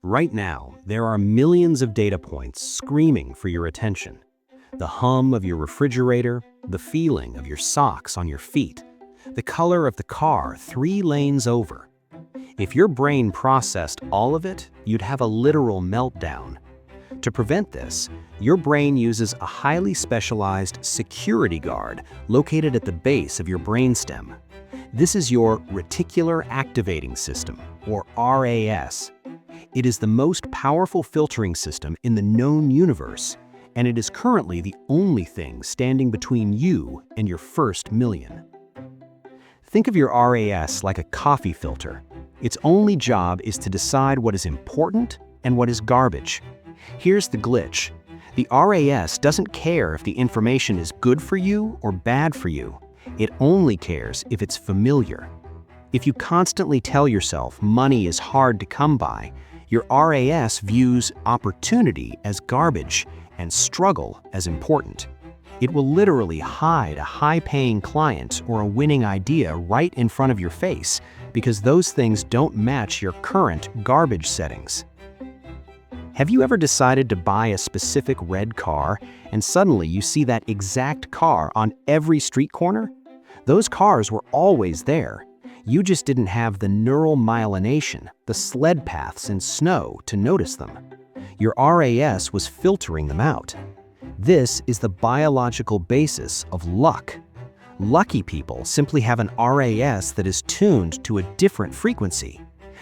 Right now, there are millions of data points screaming for your attention. The hum of your refrigerator, the feeling of your socks on your feet, the color of the car 3 lanes over. If your brain processed all of it, you'd have a literal meltdown. To prevent this, your brain uses a highly specialized security guard located at the base of your brainstem. This is your Reticular Activating System, or RAS. It is the most powerful filtering system in the known universe, and it is currently the only thing standing between you and your first million. Think of your RAS like a coffee filter. Its only job is to decide what is important and what is garbage. Here's the glitch. The RAS doesn't care if the information is good for you or bad for you. It only cares if it's familiar. If you constantly tell yourself money is hard to come by, your RAS views opportunity as garbage and struggle as important. It will literally hide a high-paying client or a winning idea right in front of your face because those things don't match your current garbage settings. Have you ever decided to buy a specific red car and suddenly you see that exact car on every street corner? Those cars were always there. You just didn't have the neural myelination, the sled paths in snow, to notice them. Your RAS was filtering them out. This is the biological basis of luck. Lucky people simply have an RAS that is tuned to a different frequency.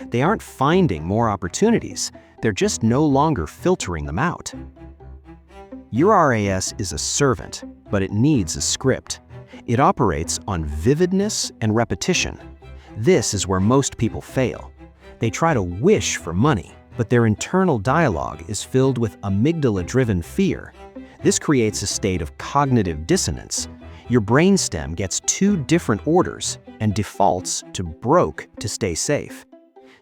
They aren't finding more opportunities, they're just no longer filtering them out. Your RAS is a servant, but it needs a script. It operates on vividness and repetition. This is where most people fail. They try to wish for money, but their internal dialogue is filled with amygdala-driven fear. This creates a state of cognitive dissonance. Your brainstem gets 2 different orders and defaults to broke to stay safe.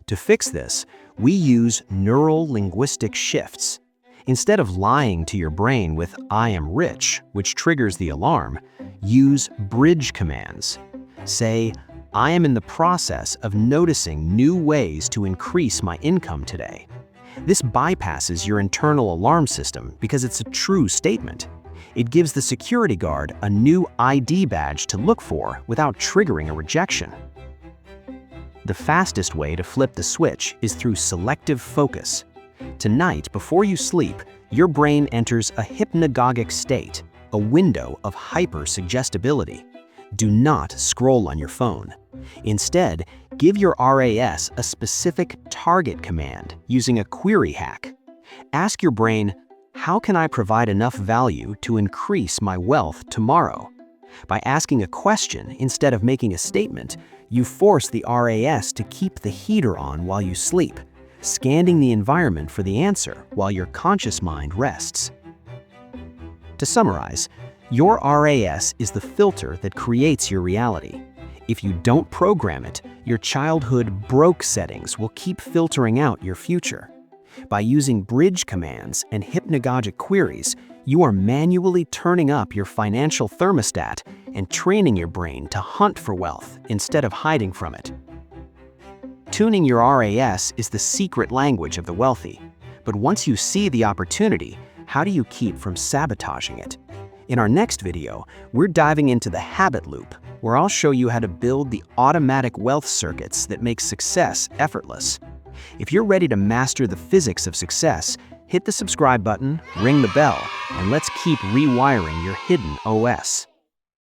To fix this, we use neural linguistic shifts. Instead of lying to your brain with "I am rich," which triggers the alarm, use bridge commands. Say, "I am in the process of noticing new ways to increase my income today." This bypasses your internal alarm system because it's a true statement. It gives the security guard a new ID badge to look for without triggering a rejection. The fastest way to flip the switch is through selective focus. Tonight, before you sleep, your brain enters a hypnagogic state, a window of hyper-suggestibility. Do not scroll on your phone. Instead, give your RAS a specific target command using a query hack. Ask your brain, "How can I provide enough value to increase my wealth tomorrow?" By asking a question instead of making a statement, you force the RAS to keep the heater on while you sleep, scanning the environment for the answer while your conscious mind rests. To summarize, your RAS is the filter that creates your reality. If you don't program it, your childhood broke settings will keep filtering out your future. By using bridge commands and hypnagogic queries, you are manually turning up your financial thermostat and training your brain to hunt for wealth instead of hiding from it. Tuning your RAS is the secret language of the wealthy. But once you see the opportunity, how do you keep from sabotaging it? In our next video, we're diving into the habit loop, where I'll show you how to build the automatic wealth circuits that make success effortless. If you're ready to master the physics of success, hit the subscribe button, ring the bell, and let's keep rewiring your hidden OS.